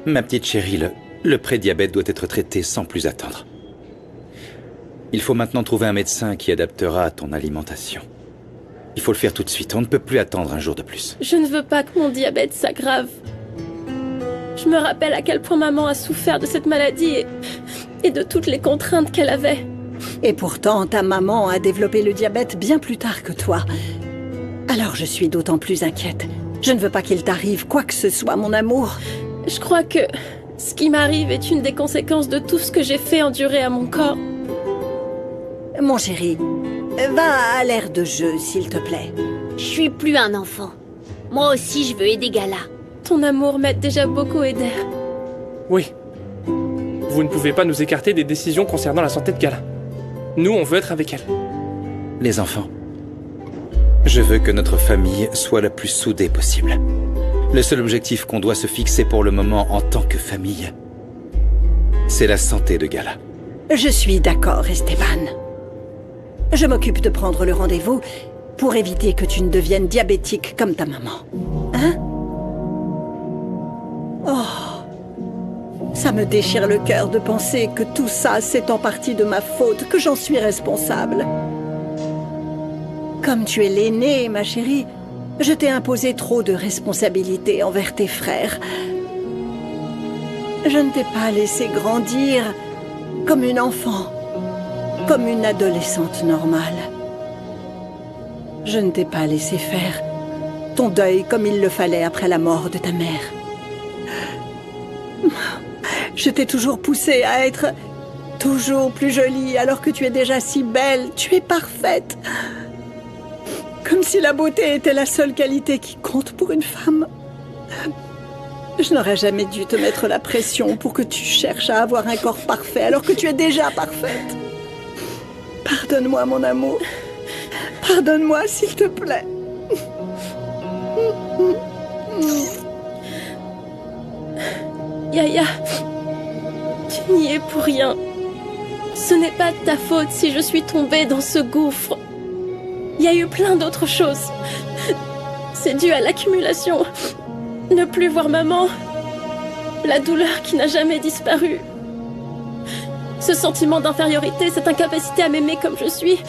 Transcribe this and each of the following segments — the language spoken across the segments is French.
Ma petite chérie, le prédiabète doit être traité sans plus attendre. Il faut maintenant trouver un médecin qui adaptera à ton alimentation. Il faut le faire tout de suite, on ne peut plus attendre un jour de plus. Je ne veux pas que mon diabète s'aggrave. Je me rappelle à quel point maman a souffert de cette maladie et de toutes les contraintes qu'elle avait. Et pourtant, ta maman a développé le diabète bien plus tard que toi. Alors je suis d'autant plus inquiète. Je ne veux pas qu'il t'arrive quoi que ce soit, mon amour. Je crois que ce qui m'arrive est une des conséquences de tout ce que j'ai fait endurer à mon corps. Mon chéri, va à l'aire de jeu, s'il te plaît. Je suis plus un enfant. Moi aussi, je veux aider Gala. Ton amour m'aide déjà beaucoup, Eder. Oui. Vous ne pouvez pas nous écarter des décisions concernant la santé de Gala. Nous, on veut être avec elle. Les enfants, je veux que notre famille soit la plus soudée possible. Le seul objectif qu'on doit se fixer pour le moment en tant que famille, c'est la santé de Gala. Je suis d'accord, Esteban. Je m'occupe de prendre le rendez-vous pour éviter que tu ne deviennes diabétique comme ta maman. Hein? Oh, ça me déchire le cœur de penser que tout ça, c'est en partie de ma faute, que j'en suis responsable. Comme tu es l'aînée, ma chérie, je t'ai imposé trop de responsabilités envers tes frères. Je ne t'ai pas laissé grandir comme une enfant, comme une adolescente normale. Je ne t'ai pas laissé faire ton deuil comme il le fallait après la mort de ta mère. Je t'ai toujours poussée à être toujours plus jolie alors que tu es déjà si belle. Tu es parfaite. Comme si la beauté était la seule qualité qui compte pour une femme. Je n'aurais jamais dû te mettre la pression pour que tu cherches à avoir un corps parfait alors que tu es déjà parfaite. Pardonne-moi, mon amour. Pardonne-moi, s'il te plaît. Yaya, tu n'y es pour rien. Ce n'est pas de ta faute si je suis tombée dans ce gouffre. Il y a eu plein d'autres choses. C'est dû à l'accumulation. Ne plus voir maman. La douleur qui n'a jamais disparu. Ce sentiment d'infériorité, cette incapacité à m'aimer comme je suis.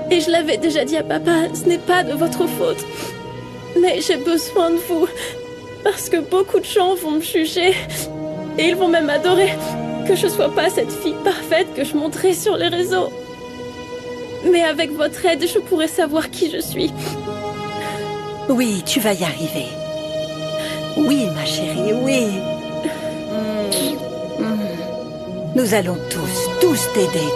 Et je l'avais déjà dit à papa, ce n'est pas de votre faute. Mais j'ai besoin de vous. Parce que beaucoup de gens vont me juger. Et ils vont même adorer que je sois pas cette fille parfaite que je montrais sur les réseaux. Mais avec votre aide, je pourrai savoir qui je suis. Oui, tu vas y arriver. Oui, ma chérie, oui. Nous allons tous t'aider.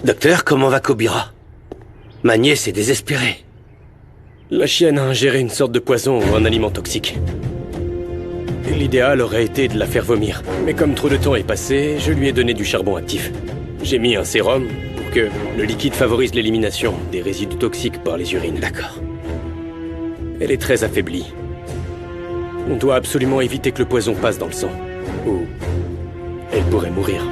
Docteur, comment va Kobira? Ma nièce est désespérée. La chienne a ingéré une sorte de poison ou un aliment toxique. Et l'idéal aurait été de la faire vomir. Mais comme trop de temps est passé, je lui ai donné du charbon actif. J'ai mis un sérum pour que le liquide favorise l'élimination des résidus toxiques par les urines. D'accord. Elle est très affaiblie. On doit absolument éviter que le poison passe dans le sang. Ou elle pourrait mourir.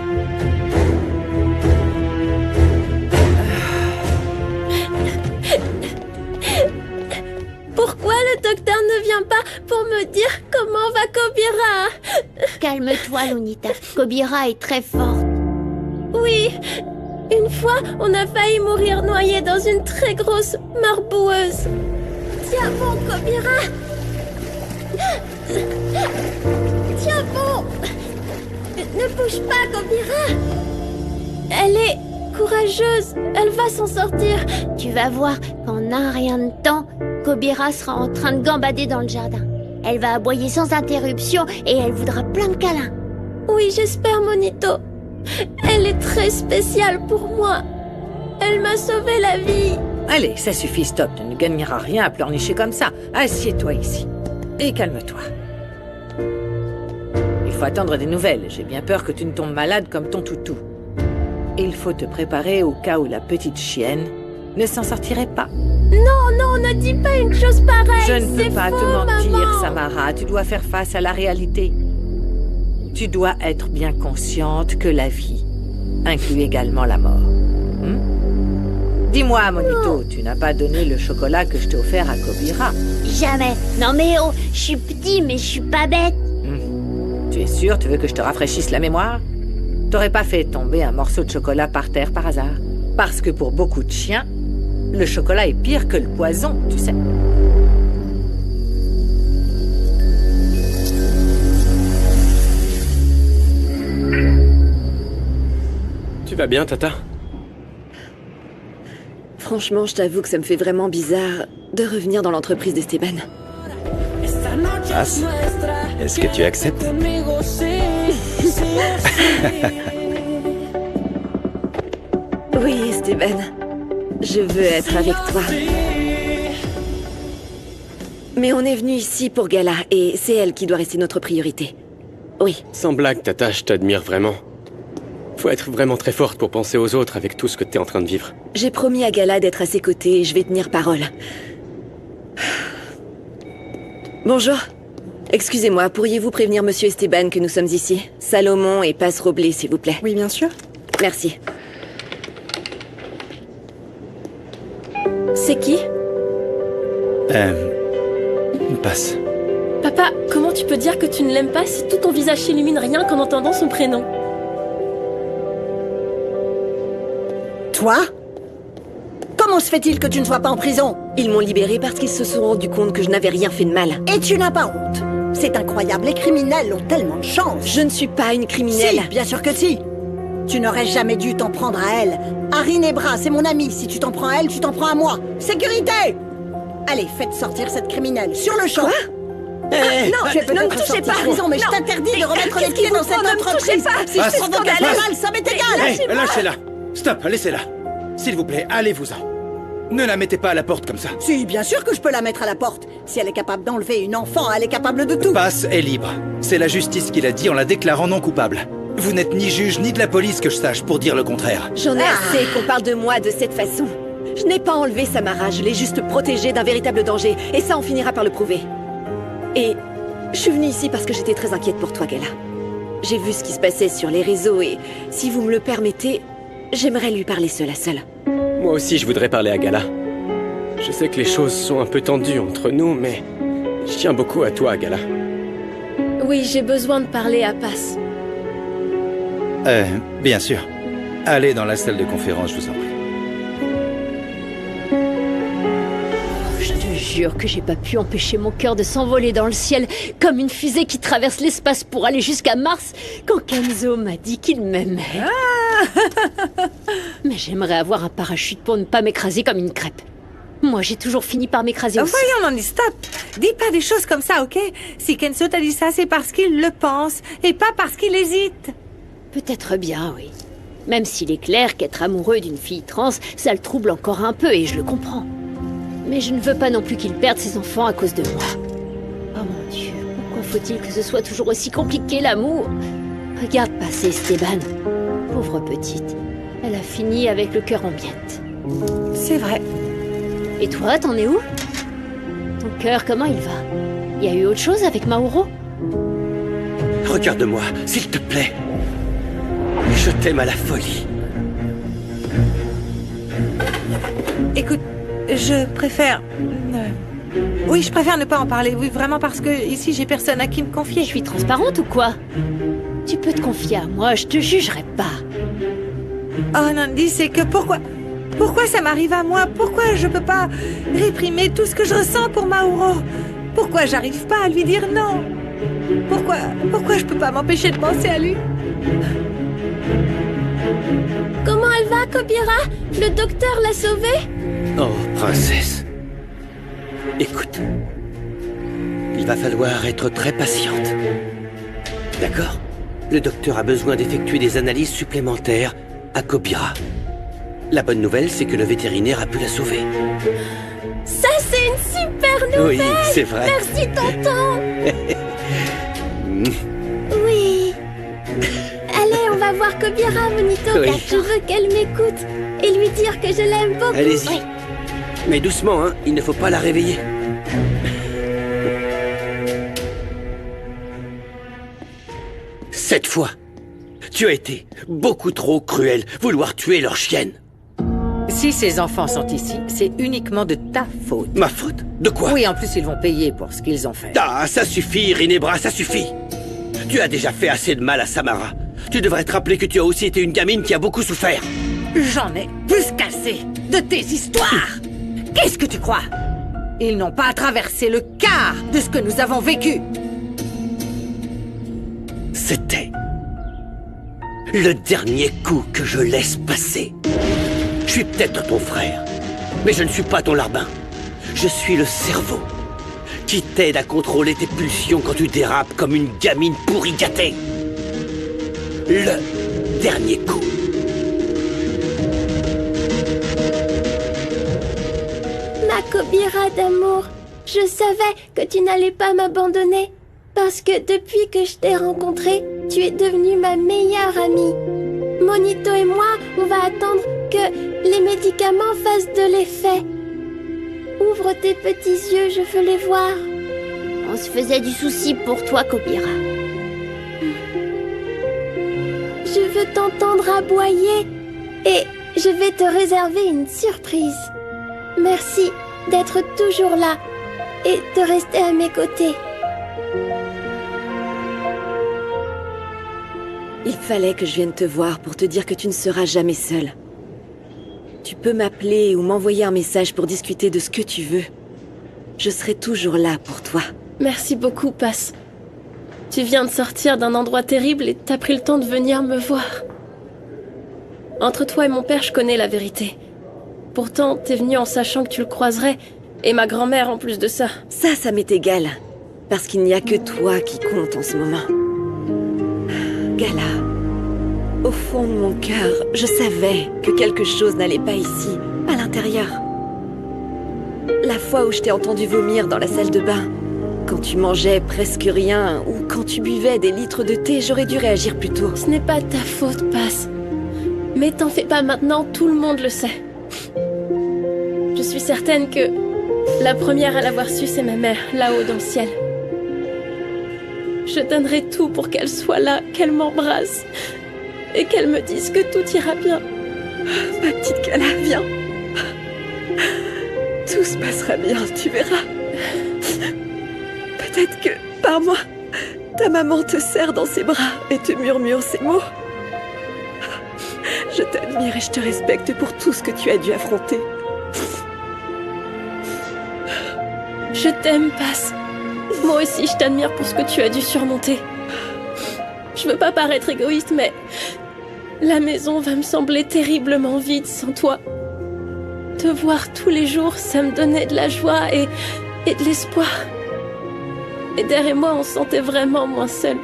Pourquoi le docteur ne vient pas pour me dire comment va Kobira? Calme-toi, Lunita. Kobira est très forte. Oui, une fois, on a failli mourir noyé dans une très grosse mare boueuse. Tiens bon, Kobira. Tiens bon. Ne bouge pas, Kobira. Elle est courageuse. Elle va s'en sortir. Tu vas voir qu'en un rien de temps, Kobira sera en train de gambader dans le jardin. Elle va aboyer sans interruption et elle voudra plein de câlins. Oui, j'espère, Monito. Elle est très spéciale pour moi. Elle m'a sauvé la vie. Allez, ça suffit, stop. Tu ne gagneras rien à pleurnicher comme ça. Assieds-toi ici. Et calme-toi. Il faut attendre des nouvelles. J'ai bien peur que tu ne tombes malade comme ton toutou. Il faut te préparer au cas où la petite chienne ne s'en sortirait pas. Non, ne dis pas une chose pareille. Je ne peux c'est pas faux, te mentir, maman. Samara. Tu dois faire face à la réalité. Tu dois être bien consciente que la vie inclut également la mort. Dis-moi, Monito, tu n'as pas donné le chocolat que je t'ai offert à Kobira. Jamais. Non mais oh, je suis petit mais je suis pas bête. Tu es sûr, tu veux que je te rafraîchisse la mémoire? T'aurais pas fait tomber un morceau de chocolat par terre par hasard? Parce que pour beaucoup de chiens, le chocolat est pire que le poison, tu sais. Tu vas bien, Tata? Franchement, je t'avoue que ça me fait vraiment bizarre de revenir dans l'entreprise d'Esteban. Paz, est-ce que tu acceptes? Oui, Esteban. Je veux être avec toi. Mais on est venu ici pour Gala, et c'est elle qui doit rester notre priorité. Oui. Sans blague, Tata, je t'admire vraiment. Faut être vraiment très forte pour penser aux autres avec tout ce que t'es en train de vivre. J'ai promis à Gala d'être à ses côtés, et je vais tenir parole. Bonjour. Excusez-moi, pourriez-vous prévenir Monsieur Esteban que nous sommes ici? Salomon et Paz Roblé, s'il vous plaît. Oui, bien sûr. Merci. C'est qui? Passe. Papa, comment tu peux dire que tu ne l'aimes pas si tout ton visage s'illumine rien qu'en entendant son prénom? Toi? Comment se fait-il que tu ne sois pas en prison? Ils m'ont libéré parce qu'ils se sont rendus compte que je n'avais rien fait de mal. Et tu n'as pas honte? C'est incroyable, les criminels ont tellement de chance. Je ne suis pas une criminelle. Si, bien sûr que si. Tu n'aurais jamais dû t'en prendre à elle. Harry Nebra, c'est mon ami. Si tu t'en prends à elle, tu t'en prends à moi. Sécurité! Allez, faites sortir cette criminelle, sur le champ. Non, ne me touchez pas. Prison, mais je t'interdis de remettre les pieds dans cette entreprise. Si je provoque un mal, ça m'est égal. Hey, lâchez-la! Stop, laissez-la! S'il vous plaît, allez-vous-en. Ne la mettez pas à la porte comme ça. Si, bien sûr que je peux la mettre à la porte. Si elle est capable d'enlever une enfant, elle est capable de tout. Passe est libre. C'est la justice qui l'a dit en la déclarant non coupable. Vous n'êtes ni juge ni de la police que je sache pour dire le contraire. J'en ai assez qu'on parle de moi de cette façon. Je n'ai pas enlevé Samara, je l'ai juste protégée d'un véritable danger. Et ça, on finira par le prouver. Et je suis venue ici parce que j'étais très inquiète pour toi, Gala. J'ai vu ce qui se passait sur les réseaux et, si vous me le permettez, j'aimerais lui parler seule à seule. Moi aussi, je voudrais parler à Gala. Je sais que les choses sont un peu tendues entre nous, mais je tiens beaucoup à toi, Gala. Oui, j'ai besoin de parler à Paz. Bien sûr. Allez dans la salle de conférence, je vous en prie. Je te jure que j'ai pas pu empêcher mon cœur de s'envoler dans le ciel comme une fusée qui traverse l'espace pour aller jusqu'à Mars quand Kenzo m'a dit qu'il m'aimait. Mais j'aimerais avoir un parachute pour ne pas m'écraser comme une crêpe. Moi, j'ai toujours fini par m'écraser aussi. Voyons, Nandi, stop. Dis pas des choses comme ça, ok? Si Kenzo t'a dit ça, c'est parce qu'il le pense et pas parce qu'il hésite. Peut-être bien, oui. Même s'il est clair qu'être amoureux d'une fille trans, ça le trouble encore un peu et je le comprends. Mais je ne veux pas non plus qu'il perde ses enfants à cause de moi. Oh mon Dieu, pourquoi faut-il que ce soit toujours aussi compliqué, l'amour? Regarde passer Esteban. Pauvre petite. Elle a fini avec le cœur en miettes. C'est vrai. Et toi, t'en es où? Ton cœur, comment il va? Y a eu autre chose avec Mauro? Regarde-moi, s'il te plaît. Je t'aime à la folie. Écoute, je préfère... Oui, je préfère ne pas en parler. Oui, vraiment parce que ici, j'ai personne à qui me confier. Je suis transparente ou quoi? Tu peux te confier à moi, je te jugerai pas. Oh, Nandi, c'est que pourquoi ça m'arrive à moi? Pourquoi je peux pas réprimer tout ce que je ressens pour Mauro? Pourquoi j'arrive pas à lui dire non? Pourquoi je peux pas m'empêcher de penser à lui? Comment elle va, Kobira? Le docteur l'a sauvée? Oh, princesse. Écoute. Il va falloir être très patiente. D'accord? Le docteur a besoin d'effectuer des analyses supplémentaires à Kobira. La bonne nouvelle, c'est que le vétérinaire a pu la sauver. Ça, c'est une super nouvelle! Oui, c'est vrai. Merci, tonton! Mm. Oui, on va voir Kobira, Monito. Oui. Je veux qu'elle m'écoute et lui dire que je l'aime beaucoup. Allez-y. Oui. Mais doucement, hein, il ne faut pas la réveiller. Cette fois, tu as été beaucoup trop cruel, vouloir tuer leur chienne. Si ces enfants sont ici, c'est uniquement de ta faute. Ma faute? De quoi? Oui, en plus, ils vont payer pour ce qu'ils ont fait. Ah, ça suffit, Rinebra, ça suffit. Tu as déjà fait assez de mal à Samara. Tu devrais te rappeler que tu as aussi été une gamine qui a beaucoup souffert. J'en ai plus qu'assez de tes histoires. Qu'est-ce que tu crois? Ils n'ont pas traversé le quart de ce que nous avons vécu. C'était le dernier coup que je laisse passer. Je suis peut-être ton frère, mais je ne suis pas ton larbin. Je suis le cerveau qui t'aide à contrôler tes pulsions quand tu dérapes comme une gamine pourri gâtée. Le dernier coup. Ma Kobira d'amour, je savais que tu n'allais pas m'abandonner. Parce que depuis que je t'ai rencontré, tu es devenue ma meilleure amie. Monito et moi, on va attendre que les médicaments fassent de l'effet. Ouvre tes petits yeux, je veux les voir. On se faisait du souci pour toi, Kobira. Je veux t'entendre aboyer et je vais te réserver une surprise. Merci d'être toujours là et de rester à mes côtés. Il fallait que je vienne te voir pour te dire que tu ne seras jamais seule. Tu peux m'appeler ou m'envoyer un message pour discuter de ce que tu veux. Je serai toujours là pour toi. Merci beaucoup, Pass. Tu viens de sortir d'un endroit terrible et t'as pris le temps de venir me voir. Entre toi et mon père, je connais la vérité. Pourtant, t'es venu en sachant que tu le croiserais, et ma grand-mère en plus de ça. Ça m'est égal. Parce qu'il n'y a que toi qui compte en ce moment. Gala, au fond de mon cœur, je savais que quelque chose n'allait pas ici, à l'intérieur. La fois où je t'ai entendu vomir dans la salle de bain, quand tu mangeais presque rien, ou quand tu buvais des litres de thé, j'aurais dû réagir plus tôt. Ce n'est pas ta faute, Pass. Mais t'en fais pas maintenant, tout le monde le sait. Je suis certaine que la première à l'avoir su, c'est ma mère, là-haut dans le ciel. Je donnerai tout pour qu'elle soit là, qu'elle m'embrasse et qu'elle me dise que tout ira bien. Ma petite Gala, viens. Tout se passera bien, tu verras. Peut-être que, par moi, ta maman te serre dans ses bras et te murmure ces mots. Je t'admire et je te respecte pour tout ce que tu as dû affronter. Je t'aime, Pass. Moi aussi, je t'admire pour ce que tu as dû surmonter. Je veux pas paraître égoïste, mais la maison va me sembler terriblement vide sans toi. Te voir tous les jours, ça me donnait de la joie et de l'espoir. Eder et moi, on se sentait vraiment moins seuls.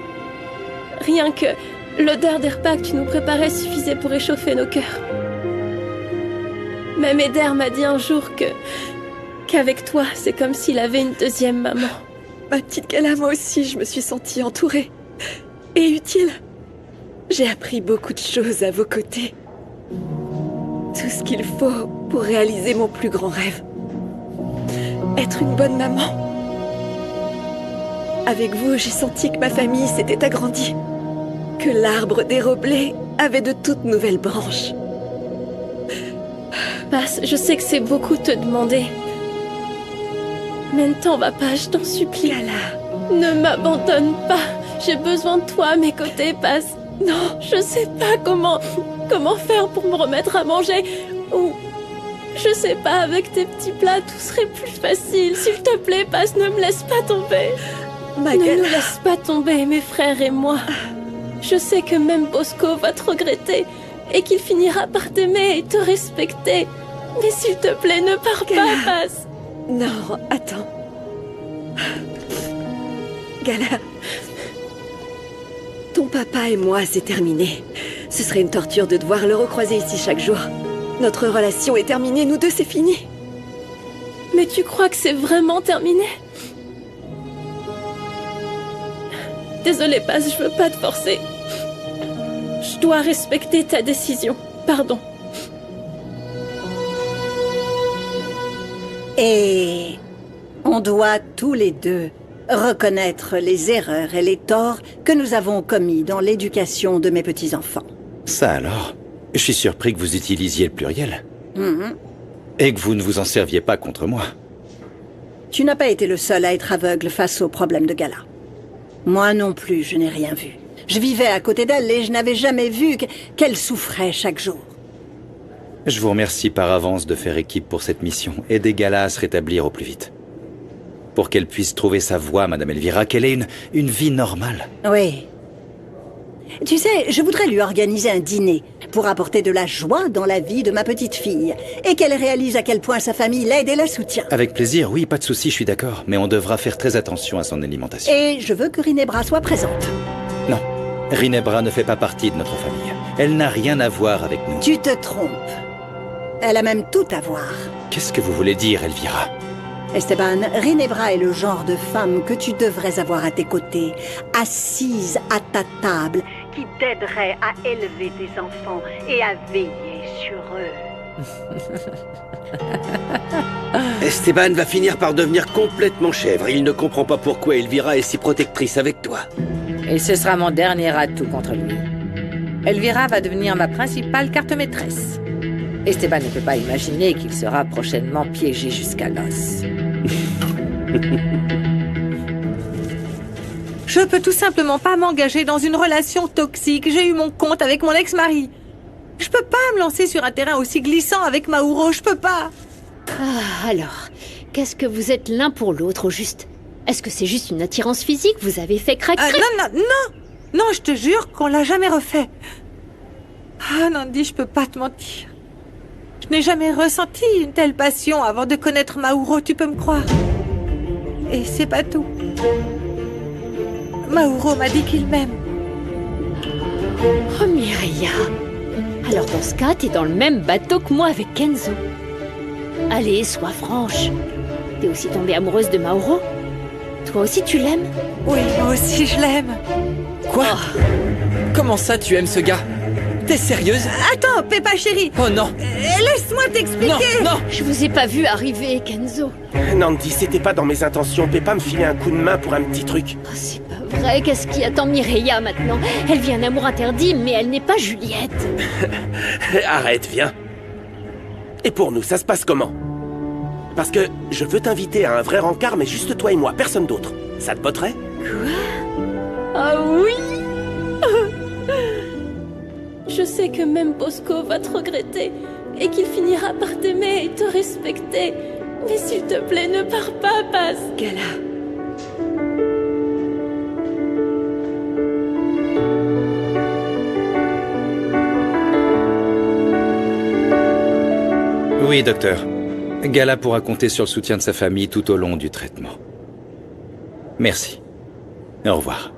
Rien que l'odeur des repas que tu nous préparais suffisait pour réchauffer nos cœurs. Même Eder m'a dit un jour qu'avec toi, c'est comme s'il avait une deuxième maman. Ma petite Gala, moi aussi, je me suis sentie entourée et utile. J'ai appris beaucoup de choses à vos côtés. Tout ce qu'il faut pour réaliser mon plus grand rêve. Être une bonne maman. Avec vous, j'ai senti que ma famille s'était agrandie. Que l'arbre déroblé avait de toutes nouvelles branches. Pass, je sais que c'est beaucoup te demander. Mais ne t'en va pas, je t'en supplie. Gala. Ne m'abandonne pas. J'ai besoin de toi à mes côtés, Pass. Non, je sais pas comment faire pour me remettre à manger. Ou, je sais pas, avec tes petits plats, tout serait plus facile. S'il te plaît, Pass, ne me laisse pas tomber. Ma Ne Gala. nous laisse pas tomber, mes frères et moi. Je sais que même Bosco va te regretter et qu'il finira par t'aimer et te respecter. Mais s'il te plaît, ne pars Gala. pas, Pass. Non, attends. Gala. Ton papa et moi, c'est terminé. Ce serait une torture de devoir le recroiser ici chaque jour. Notre relation est terminée, nous deux, c'est fini. Mais tu crois que c'est vraiment terminé? Désolée, Pass, je veux pas te forcer. Je dois respecter ta décision. Pardon. Et on doit tous les deux reconnaître les erreurs et les torts que nous avons commis dans l'éducation de mes petits-enfants. Ça alors? Je suis surpris que vous utilisiez le pluriel. Mhm. Et que vous ne vous en serviez pas contre moi. Tu n'as pas été le seul à être aveugle face aux problèmes de Gala. Moi non plus, je n'ai rien vu. Je vivais à côté d'elle et je n'avais jamais vu qu'elle souffrait chaque jour. Je vous remercie par avance de faire équipe pour cette mission. Aider Gala à se rétablir au plus vite. Pour qu'elle puisse trouver sa voie, Madame Elvira, qu'elle ait une vie normale. Oui. Tu sais, je voudrais lui organiser un dîner pour apporter de la joie dans la vie de ma petite fille et qu'elle réalise à quel point sa famille l'aide et la soutient. Avec plaisir, oui, pas de souci, je suis d'accord. Mais on devra faire très attention à son alimentation. Et je veux que Rinebra soit présente. Non, Rinebra ne fait pas partie de notre famille. Elle n'a rien à voir avec nous. Tu te trompes. Elle a même tout à voir. Qu'est-ce que vous voulez dire, Elvira? Esteban, Rinebra est le genre de femme que tu devrais avoir à tes côtés, assise à ta table, qui t'aiderait à élever tes enfants et à veiller sur eux. Esteban va finir par devenir complètement chèvre. Il ne comprend pas pourquoi Elvira est si protectrice avec toi. Et ce sera mon dernier atout contre lui. Elvira va devenir ma principale carte maîtresse. Esteban ne peut pas imaginer qu'il sera prochainement piégé jusqu'à l'os. Je peux tout simplement pas m'engager dans une relation toxique. J'ai eu mon compte avec mon ex-mari. Je peux pas me lancer sur un terrain aussi glissant avec Mauro, je peux pas. Ah, alors, qu'est-ce que vous êtes l'un pour l'autre, au juste? Est-ce que c'est juste une attirance physique? Vous avez fait crac-crac? Non, je te jure qu'on l'a jamais refait. Ah, Nandi, je peux pas te mentir. Je n'ai jamais ressenti une telle passion avant de connaître Mauro, tu peux me croire. Et c'est pas tout. Mauro m'a dit qu'il m'aime. Oh, Mireia. Alors dans ce cas, t'es dans le même bateau que moi avec Kenzo. Allez, sois franche. T'es aussi tombée amoureuse de Mauro? Toi aussi tu l'aimes? Oui, moi aussi je l'aime. Quoi? Comment ça tu aimes ce gars? T'es sérieuse? Attends, Peppa chérie. Oh non! Laisse-moi t'expliquer. Non, non! Je vous ai pas vu arriver, Kenzo. Nandi, c'était pas dans mes intentions. Peppa me filait un coup de main pour un petit truc. Oh, c'est pas vrai, qu'est-ce qui attend Mireia maintenant? Elle vit un amour interdit, mais elle n'est pas Juliette. Arrête, viens. Et pour nous, ça se passe comment? Parce que je veux t'inviter à un vrai rencard, mais juste toi et moi, personne d'autre. Ça te botterait? Ah oui. Je sais que même Bosco va te regretter et qu'il finira par t'aimer et te respecter. Mais s'il te plaît, ne pars pas, Paz. Gala. Oui, docteur. Gala pourra compter sur le soutien de sa famille tout au long du traitement. Merci. Au revoir.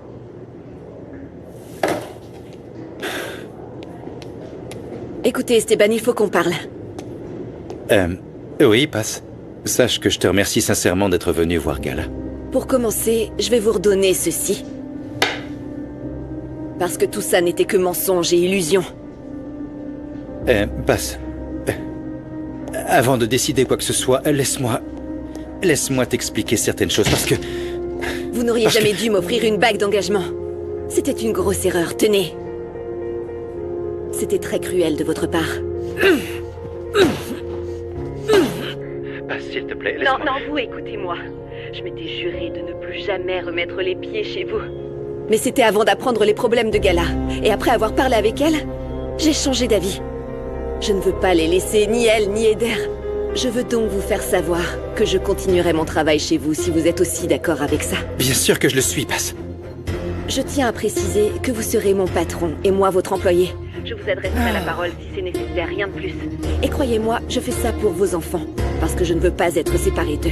Écoutez, Esteban, il faut qu'on parle. Oui, passe. Sache que je te remercie sincèrement d'être venu voir Gala. Pour commencer, je vais vous redonner ceci. Parce que tout ça n'était que mensonge et illusion. Passe. Avant de décider quoi que ce soit, laisse-moi t'expliquer certaines choses, parce que... Vous n'auriez jamais dû m'offrir une bague d'engagement. C'était une grosse erreur, tenez. C'était très cruel de votre part. S'il te plaît, Non, vous écoutez-moi. Je m'étais juré de ne plus jamais remettre les pieds chez vous. Mais c'était avant d'apprendre les problèmes de Gala. Et après avoir parlé avec elle, j'ai changé d'avis. Je ne veux pas les laisser, ni elle, ni Eder. Je veux donc vous faire savoir que je continuerai mon travail chez vous si vous êtes aussi d'accord avec ça. Bien sûr que je le suis, passe. Je tiens à préciser que vous serez mon patron et moi votre employé. Je vous adresserai la parole si c'est nécessaire, rien de plus. Et croyez-moi, je fais ça pour vos enfants, parce que je ne veux pas être séparée d'eux.